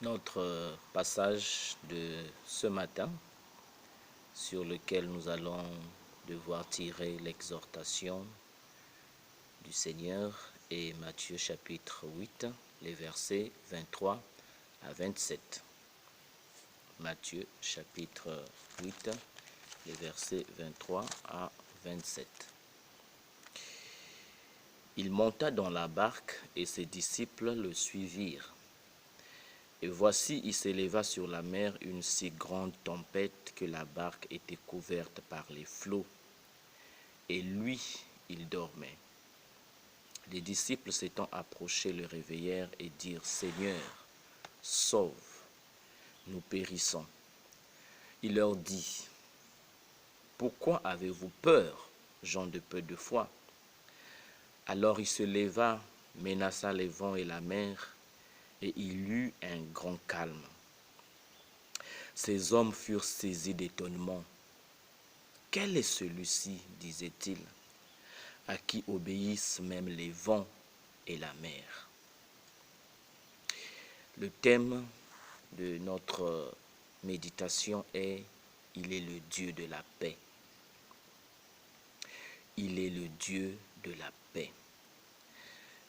Notre passage de ce matin, sur lequel nous allons devoir tirer l'exhortation du Seigneur, est Matthieu chapitre 8, les versets 23 à 27. Matthieu chapitre 8, les versets 23 à 27. Il monta dans la barque et ses disciples le suivirent. Et voici, il s'éleva sur la mer une si grande tempête que la barque était couverte par les flots. Et lui, il dormait. Les disciples s'étant approchés le réveillèrent et dirent, « Seigneur, sauve, nous périssons. » Il leur dit, « Pourquoi avez-vous peur, gens de peu de foi ?» Alors il se leva, menaça les vents et la mer, et il eut un grand calme. Ces hommes furent saisis d'étonnement. « Quel est celui-ci, disaient-ils, à qui obéissent même les vents et la mer ?» Le thème de notre méditation est « Il est le Dieu de la paix ». Il est le Dieu de la paix.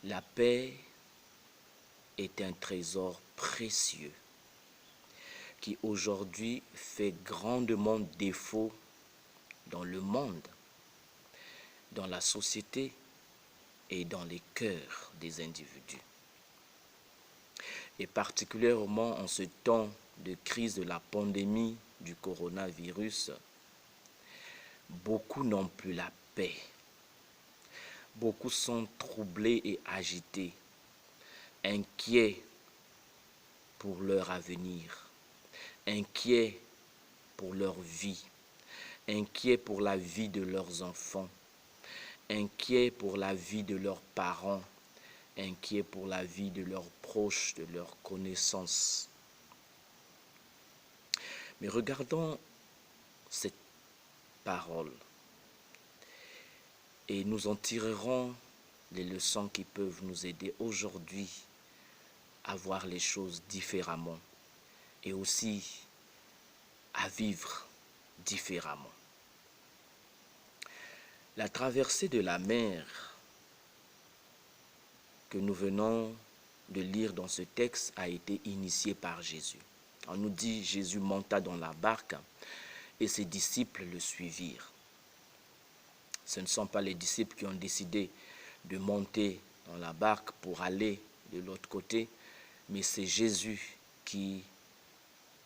La paix est un trésor précieux qui aujourd'hui fait grandement défaut dans le monde, dans la société et dans les cœurs des individus. Et particulièrement en ce temps de crise de la pandémie du coronavirus, beaucoup n'ont plus la paix. Beaucoup sont troublés et agités, inquiets pour leur avenir, inquiets pour leur vie, inquiets pour la vie de leurs enfants, inquiets pour la vie de leurs parents, inquiets pour la vie de leurs proches, de leurs connaissances. Mais regardons cette parole et nous en tirerons les leçons qui peuvent nous aider aujourd'hui à voir les choses différemment et aussi à vivre différemment. La traversée de la mer que nous venons de lire dans ce texte a été initiée par Jésus. On nous dit Jésus monta dans la barque et ses disciples le suivirent. Ce ne sont pas les disciples qui ont décidé de monter dans la barque pour aller de l'autre côté, mais c'est Jésus qui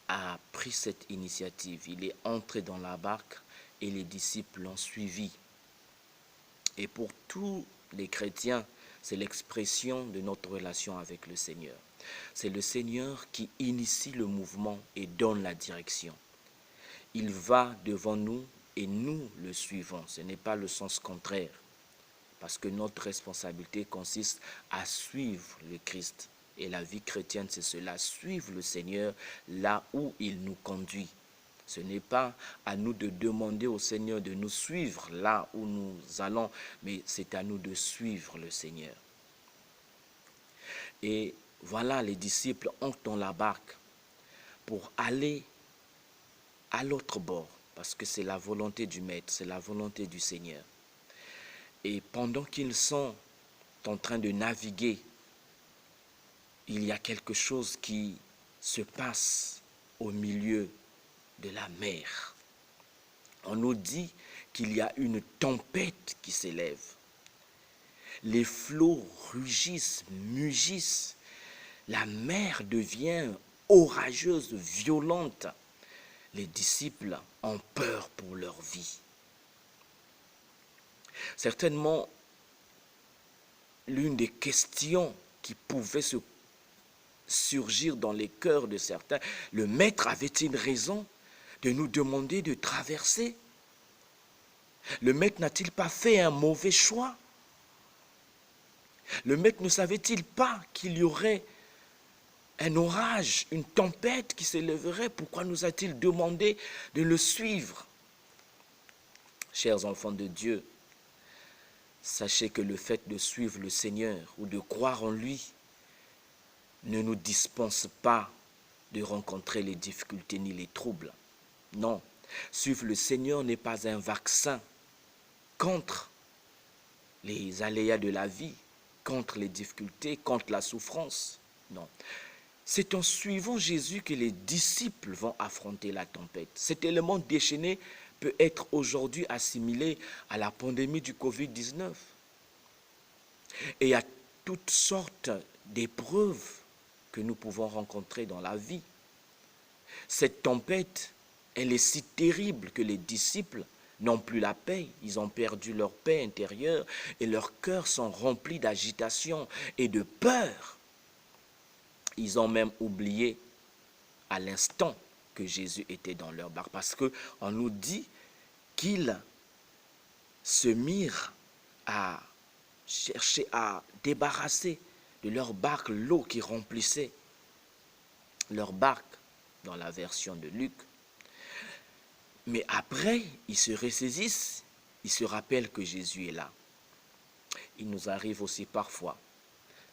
a pris cette initiative. Il est entré dans la barque et les disciples l'ont suivi. Et pour tous les chrétiens, c'est l'expression de notre relation avec le Seigneur. C'est le Seigneur qui initie le mouvement et donne la direction. Il va devant nous et nous le suivons. Ce n'est pas le sens contraire. Parce que notre responsabilité consiste à suivre le Christ. Et la vie chrétienne, c'est cela, suivre le Seigneur là où il nous conduit. Ce n'est pas à nous de demander au Seigneur de nous suivre là où nous allons, mais c'est à nous de suivre le Seigneur. Et voilà, les disciples entrent dans la barque pour aller à l'autre bord, parce que c'est la volonté du Maître, c'est la volonté du Seigneur. Et pendant qu'ils sont en train de naviguer, il y a quelque chose qui se passe au milieu de la mer. On nous dit qu'il y a une tempête qui s'élève. Les flots rugissent, mugissent. La mer devient orageuse, violente. Les disciples ont peur pour leur vie. Certainement, l'une des questions qui pouvait se surgir dans les cœurs de certains, le Maître avait-il raison de nous demander de traverser? Le Maître n'a-t-il pas fait un mauvais choix? Le Maître ne savait-il pas qu'il y aurait un orage, une tempête qui s'élèverait? Pourquoi nous a-t-il demandé de le suivre? Chers enfants de Dieu, sachez que le fait de suivre le Seigneur ou de croire en lui ne nous dispense pas de rencontrer les difficultés ni les troubles. Non, suivre le Seigneur n'est pas un vaccin contre les aléas de la vie, contre les difficultés, contre la souffrance. Non. C'est en suivant Jésus que les disciples vont affronter la tempête. Cet élément déchaîné peut être aujourd'hui assimilé à la pandémie du Covid-19. Et il y a toutes sortes d'épreuves que nous pouvons rencontrer dans la vie. Cette tempête, elle est si terrible que les disciples n'ont plus la paix. Ils ont perdu leur paix intérieure et leurs cœurs sont remplis d'agitation et de peur. Ils ont même oublié à l'instant que Jésus était dans leur barque. Parce qu'on nous dit qu'ils se mirent à chercher à débarrasser de leur barque l'eau qui remplissait leur barque dans la version de Luc. Mais après, ils se ressaisissent, ils se rappellent que Jésus est là. Il nous arrive aussi parfois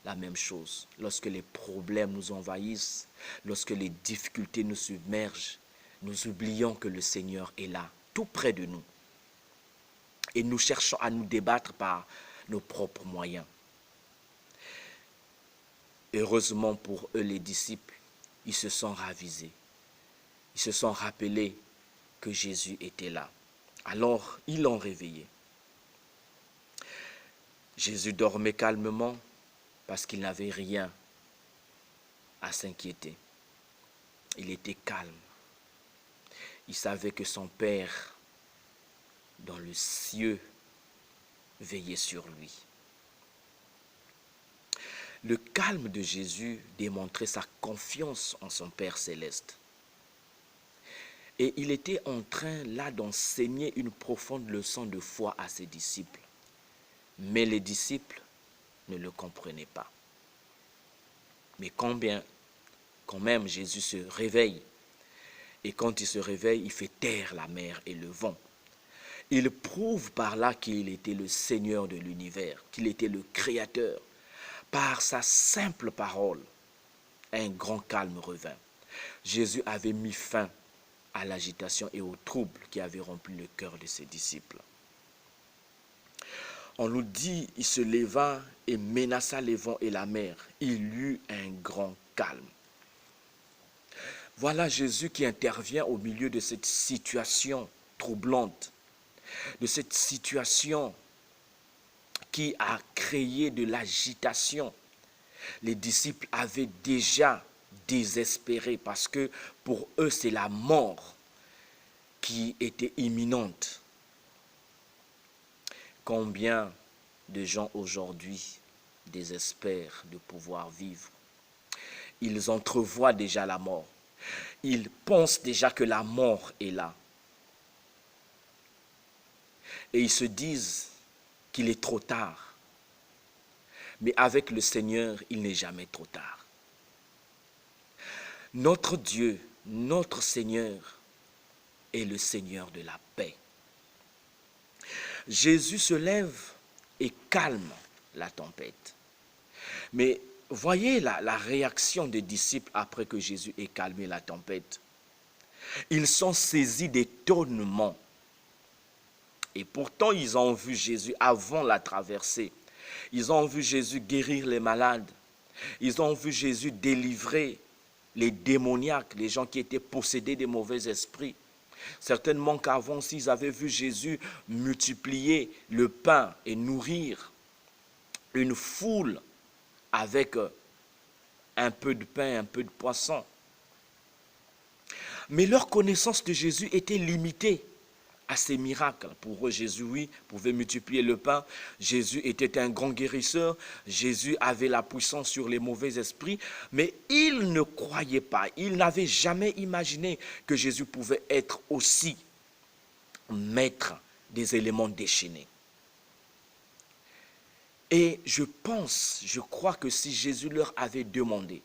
la même chose. Lorsque les problèmes nous envahissent, lorsque les difficultés nous submergent, nous oublions que le Seigneur est là, tout près de nous. Et nous cherchons à nous débattre par nos propres moyens. Heureusement pour eux, les disciples, ils se sont ravisés. Ils se sont rappelés que Jésus était là. Alors, ils l'ont réveillé. Jésus dormait calmement parce qu'il n'avait rien à s'inquiéter. Il était calme. Il savait que son Père, dans le ciel, veillait sur lui. Le calme de Jésus démontrait sa confiance en son Père céleste. Et il était en train là d'enseigner une profonde leçon de foi à ses disciples. Mais les disciples ne le comprenaient pas. Mais quand même Jésus se réveille. Et quand il se réveille, il fait taire la mer et le vent. Il prouve par là qu'il était le Seigneur de l'univers, qu'il était le Créateur. Par sa simple parole, un grand calme revint. Jésus avait mis fin à l'agitation et au trouble qui avait rempli le cœur de ses disciples. On nous dit, il se leva et menaça les vents et la mer. Il eut un grand calme. Voilà Jésus qui intervient au milieu de cette situation troublante, de cette situation qui a créé de l'agitation. Les disciples avaient déjà désespéré parce que pour eux, c'est la mort qui était imminente. Combien de gens aujourd'hui désespèrent de pouvoir vivre? Ils entrevoient déjà la mort. Ils pensent déjà que la mort est là. Et ils se disent qu'il est trop tard. Mais avec le Seigneur, il n'est jamais trop tard. Notre Dieu, notre Seigneur, est le Seigneur de la paix. Jésus se lève et calme la tempête. Mais voyez la réaction des disciples après que Jésus ait calmé la tempête. Ils sont saisis d'étonnement. Et pourtant, ils ont vu Jésus avant la traversée. Ils ont vu Jésus guérir les malades. Ils ont vu Jésus délivrer les démoniaques, les gens qui étaient possédés des mauvais esprits. Certainement qu'avant, s'ils avaient vu Jésus multiplier le pain et nourrir une foule avec un peu de pain, un peu de poisson. Mais leur connaissance de Jésus était limitée à ces miracles. Pour eux, Jésus, oui, pouvait multiplier le pain. Jésus était un grand guérisseur. Jésus avait la puissance sur les mauvais esprits. Mais ils ne croyaient pas. Ils n'avaient jamais imaginé que Jésus pouvait être aussi maître des éléments déchaînés. Et je crois que si Jésus leur avait demandé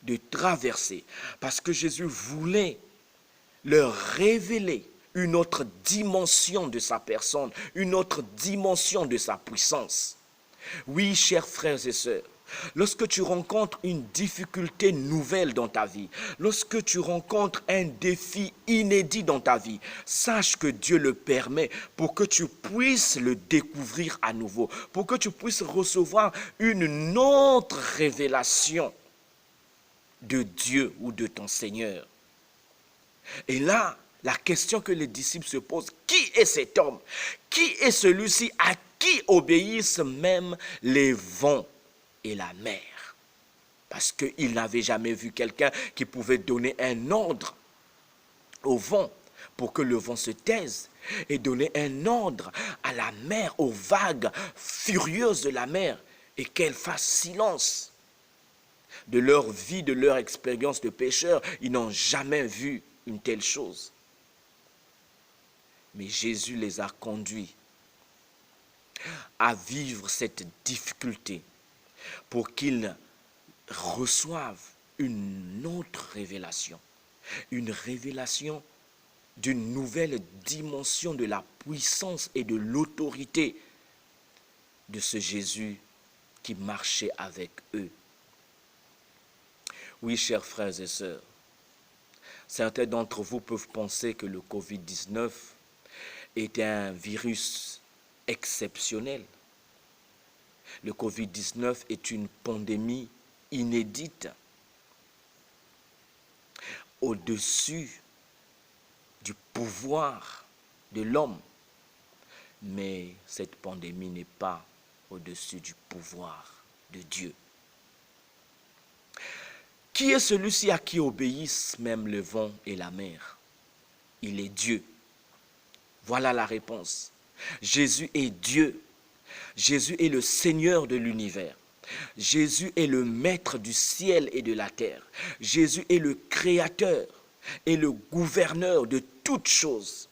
de traverser, parce que Jésus voulait leur révéler une autre dimension de sa personne, une autre dimension de sa puissance. Oui, chers frères et sœurs, Lorsque tu rencontres une difficulté nouvelle dans ta vie, lorsque tu rencontres un défi inédit dans ta vie, sache que Dieu le permet pour que tu puisses le découvrir à nouveau, pour que tu puisses recevoir une autre révélation de Dieu ou de ton Seigneur. Et là, la question que les disciples se posent, qui est cet homme? Qui est celui-ci à qui obéissent même les vents et la mer? Parce qu'ils n'avaient jamais vu quelqu'un qui pouvait donner un ordre au vent pour que le vent se taise et donner un ordre à la mer, aux vagues furieuses de la mer et qu'elles fassent silence. De leur vie, de leur expérience de pêcheurs, ils n'ont jamais vu une telle chose. Mais Jésus les a conduits à vivre cette difficulté pour qu'ils reçoivent une autre révélation, une révélation d'une nouvelle dimension de la puissance et de l'autorité de ce Jésus qui marchait avec eux. Oui, chers frères et sœurs, certains d'entre vous peuvent penser que le Covid-19 est un virus exceptionnel. Le Covid-19 est une pandémie inédite, au-dessus du pouvoir de l'homme. Mais cette pandémie n'est pas au-dessus du pouvoir de Dieu. Qui est celui-ci à qui obéissent même le vent et la mer? Il est Dieu. Voilà la réponse. Jésus est Dieu. Jésus est le Seigneur de l'univers. Jésus est le maître du ciel et de la terre. Jésus est le créateur et le gouverneur de toutes choses.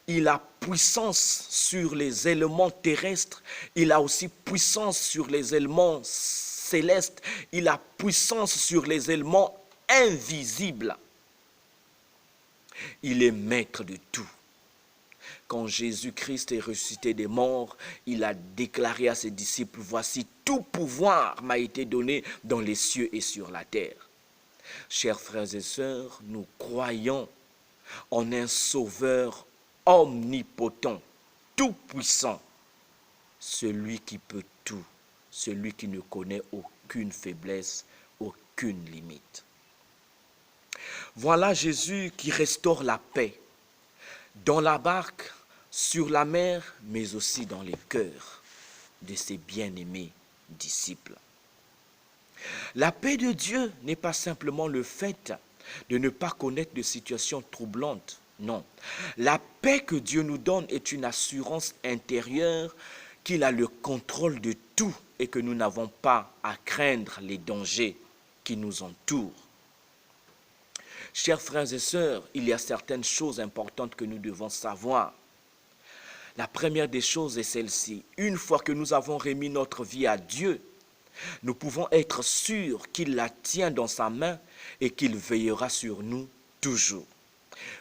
Il a puissance sur les éléments terrestres. Il a aussi puissance sur les éléments célestes. Il a puissance sur les éléments invisibles. Il est maître de tout. Quand Jésus-Christ est ressuscité des morts, il a déclaré à ses disciples, « Voici, tout pouvoir m'a été donné dans les cieux et sur la terre. » Chers frères et sœurs, nous croyons en un sauveur omnipotent, tout-puissant, celui qui peut tout, celui qui ne connaît aucune faiblesse, aucune limite. Voilà Jésus qui restaure la paix dans la barque, sur la mer, mais aussi dans les cœurs de ses bien-aimés disciples. La paix de Dieu n'est pas simplement le fait de ne pas connaître de situations troublantes. Non. La paix que Dieu nous donne est une assurance intérieure qu'il a le contrôle de tout et que nous n'avons pas à craindre les dangers qui nous entourent. Chers frères et sœurs, il y a certaines choses importantes que nous devons savoir. La première des choses est celle-ci. Une fois que nous avons remis notre vie à Dieu, nous pouvons être sûrs qu'il la tient dans sa main et qu'il veillera sur nous toujours.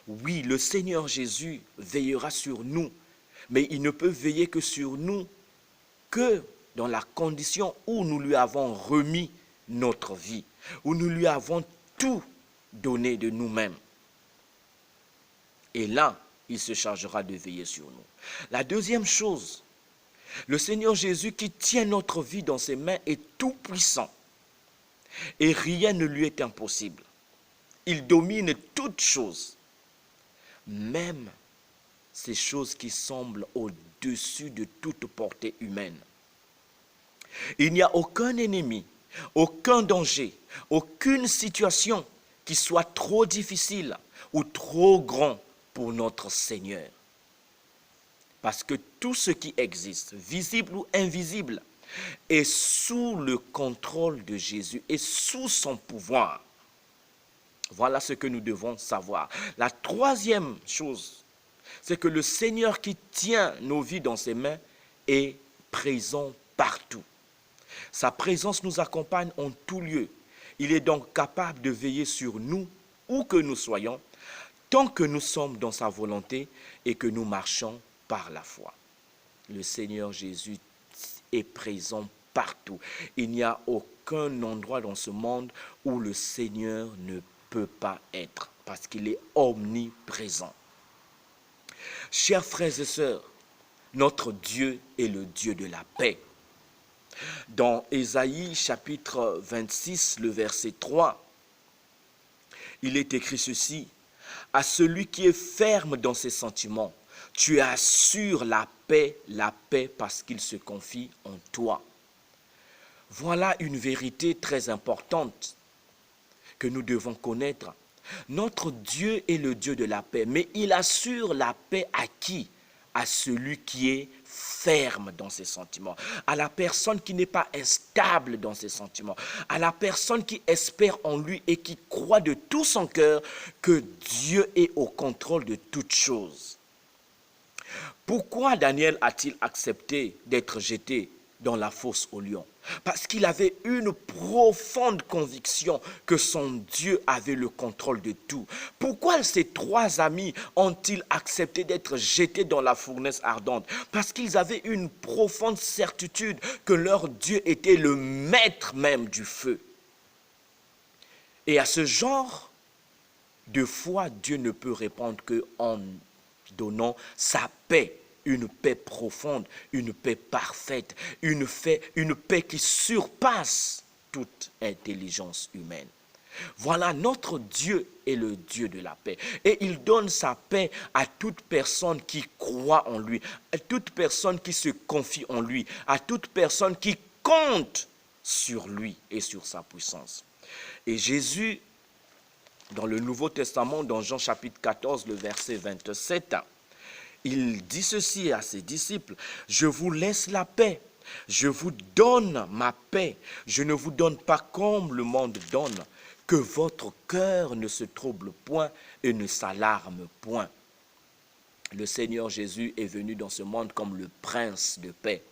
Oui, le Seigneur Jésus veillera sur nous, mais il ne peut veiller que sur nous que dans la condition où nous lui avons remis notre vie, où nous lui avons tout donné de nous-mêmes. Et là, il se chargera de veiller sur nous. La deuxième chose, le Seigneur Jésus qui tient notre vie dans ses mains est tout puissant. Et rien ne lui est impossible. Il domine toutes choses, même ces choses qui semblent au-dessus de toute portée humaine. Il n'y a aucun ennemi, aucun danger, aucune situation qui soit trop difficile ou trop grand pour notre Seigneur. Parce que tout ce qui existe, visible ou invisible, est sous le contrôle de Jésus et sous son pouvoir. Voilà ce que nous devons savoir. La troisième chose, c'est que le Seigneur qui tient nos vies dans ses mains est présent partout. Sa présence nous accompagne en tout lieu. Il est donc capable de veiller sur nous, où que nous soyons, tant que nous sommes dans sa volonté et que nous marchons par la foi. Le Seigneur Jésus est présent partout. Il n'y a aucun endroit dans ce monde où le Seigneur ne peut pas être, parce qu'il est omniprésent. Chers frères et sœurs, notre Dieu est le Dieu de la paix. Dans Ésaïe chapitre 26, le verset 3, il est écrit ceci: « À celui qui est ferme dans ses sentiments, tu assures la paix parce qu'il se confie en toi. » Voilà une vérité très importante que nous devons connaître. Notre Dieu est le Dieu de la paix, mais il assure la paix à qui? À celui qui est ferme dans ses sentiments, à la personne qui n'est pas instable dans ses sentiments, à la personne qui espère en lui et qui croit de tout son cœur que Dieu est au contrôle de toutes choses. Pourquoi Daniel a-t-il accepté d'être jeté dans la fosse aux lions? Parce qu'il avait une profonde conviction que son Dieu avait le contrôle de tout. Pourquoi ces trois amis ont-ils accepté d'être jetés dans la fournaise ardente? Parce qu'ils avaient une profonde certitude que leur Dieu était le maître même du feu. Et à ce genre de foi, Dieu ne peut répondre qu'en donnant sa paix. Une paix profonde, une paix parfaite, une paix qui surpasse toute intelligence humaine. Voilà, notre Dieu est le Dieu de la paix. Et il donne sa paix à toute personne qui croit en lui, à toute personne qui se confie en lui, à toute personne qui compte sur lui et sur sa puissance. Et Jésus, dans le Nouveau Testament, dans Jean chapitre 14, le verset 27, il dit ceci à ses disciples: « Je vous laisse la paix, je vous donne ma paix, je ne vous donne pas comme le monde donne, que votre cœur ne se trouble point et ne s'alarme point. » Le Seigneur Jésus est venu dans ce monde comme le prince de paix.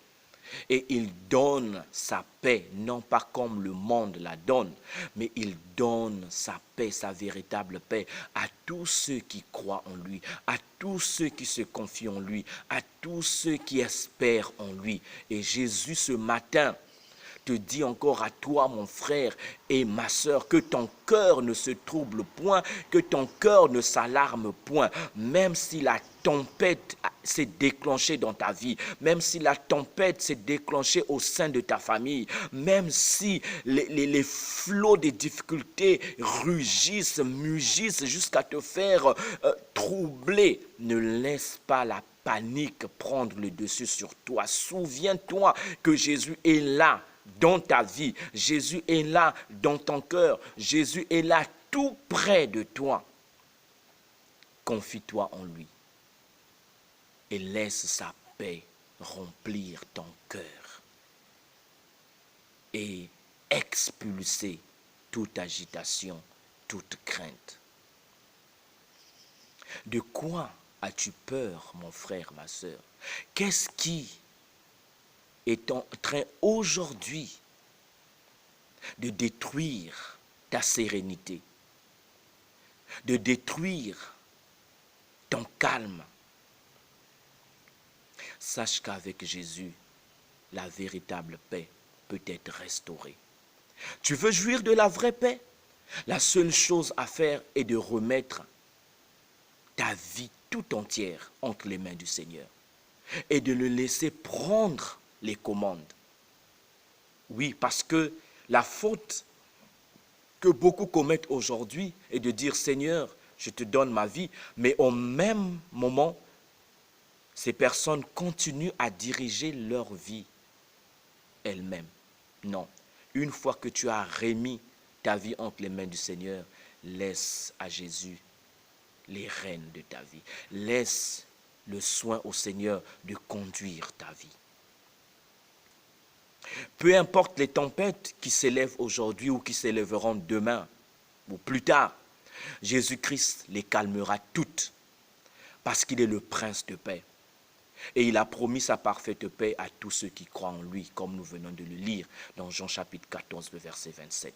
Et il donne sa paix, non pas comme le monde la donne, mais il donne sa paix, sa véritable paix, à tous ceux qui croient en lui, à tous ceux qui se confient en lui, à tous ceux qui espèrent en lui. Et Jésus, ce matin, te dit encore à toi, mon frère et ma sœur, que ton cœur ne se trouble point, que ton cœur ne s'alarme point, même si la tempête s'est déclenchée dans ta vie, même si la tempête s'est déclenchée au sein de ta famille, même si les flots des difficultés rugissent, mugissent jusqu'à te faire troubler, ne laisse pas la panique prendre le dessus sur toi. Souviens-toi que Jésus est là dans ta vie. Jésus est là dans ton cœur. Jésus est là tout près de toi. Confie-toi en lui et laisse sa paix remplir ton cœur et expulser toute agitation, toute crainte. De quoi as-tu peur, mon frère, ma sœur? Qu'est-ce qui est en train aujourd'hui de détruire ta sérénité, de détruire ton calme? Sache qu'avec Jésus, la véritable paix peut être restaurée. Tu veux jouir de la vraie paix? La seule chose à faire est de remettre ta vie tout entière entre les mains du Seigneur et de le laisser prendre les commandes. Oui, parce que la faute que beaucoup commettent aujourd'hui est de dire: Seigneur, je te donne ma vie, mais au même moment, ces personnes continuent à diriger leur vie elles-mêmes. Non, une fois que tu as remis ta vie entre les mains du Seigneur, laisse à Jésus les rênes de ta vie. Laisse le soin au Seigneur de conduire ta vie. Peu importe les tempêtes qui s'élèvent aujourd'hui ou qui s'élèveront demain ou plus tard, Jésus-Christ les calmera toutes parce qu'il est le prince de paix. Et il a promis sa parfaite paix à tous ceux qui croient en lui, comme nous venons de le lire dans Jean chapitre 14, le verset 27.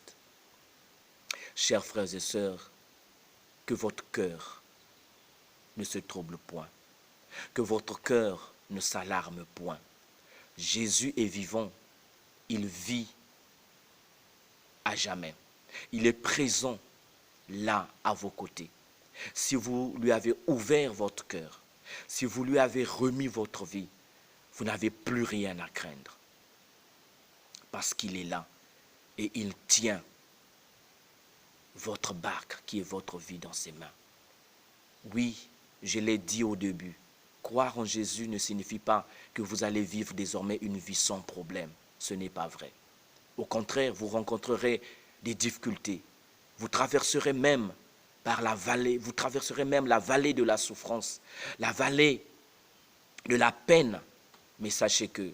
Chers frères et sœurs, que votre cœur ne se trouble point, que votre cœur ne s'alarme point. Jésus est vivant, il vit à jamais. Il est présent là à vos côtés. Si vous lui avez ouvert votre cœur, si vous lui avez remis votre vie, vous n'avez plus rien à craindre. Parce qu'il est là et il tient votre barque qui est votre vie dans ses mains. Oui, je l'ai dit au début, croire en Jésus ne signifie pas que vous allez vivre désormais une vie sans problème. Ce n'est pas vrai. Au contraire, vous rencontrerez des difficultés. Vous traverserez même par la vallée, vous traverserez même la vallée de la souffrance, la vallée de la peine. Mais sachez que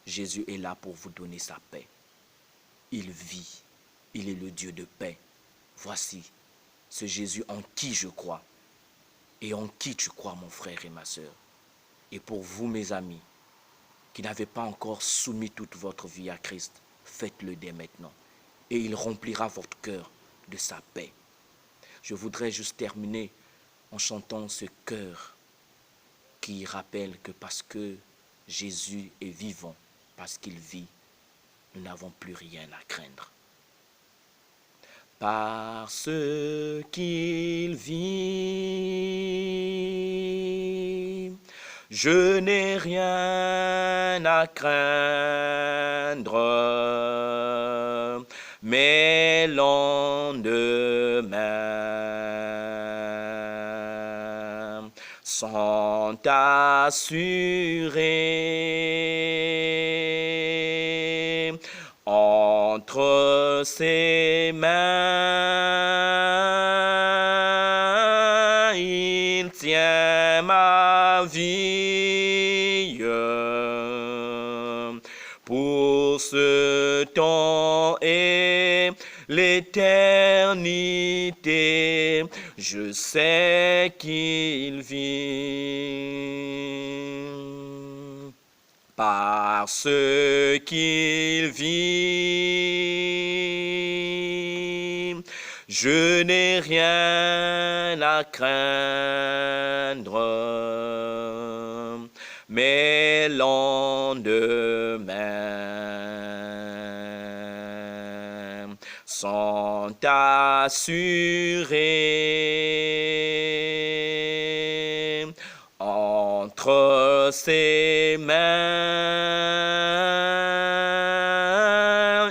Jésus est là pour vous donner sa paix. Il vit, il est le Dieu de paix. Voici ce Jésus en qui je crois et en qui tu crois, mon frère et ma sœur. Et pour vous, mes amis, qui n'avez pas encore soumis toute votre vie à Christ, faites-le dès maintenant. Et il remplira votre cœur de sa paix. Je voudrais juste terminer en chantant ce chœur qui rappelle que parce que Jésus est vivant, parce qu'il vit, nous n'avons plus rien à craindre. Parce qu'il vit, je n'ai rien à craindre, mais lendemain sont assurés entre ses mains. Il tient ma vie pour ce temps et l'éternité. Je sais qu'il vit. Parce qu'il vit, je n'ai rien à craindre, mais lendemain sont assurés entre ses mains.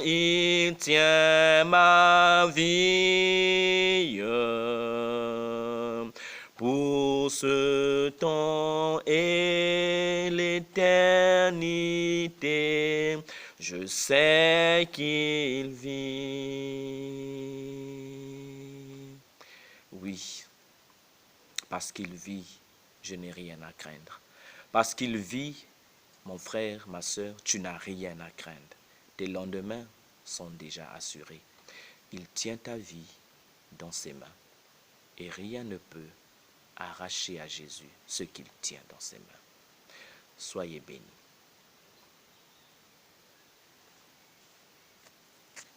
Il tient ma vie pour ce temps et l'éternité. Je sais qu'il vit. Oui, parce qu'il vit, je n'ai rien à craindre. Parce qu'il vit, mon frère, ma soeur, tu n'as rien à craindre. Tes lendemains sont déjà assurés. Il tient ta vie dans ses mains. Et rien ne peut arracher à Jésus ce qu'il tient dans ses mains. Soyez bénis.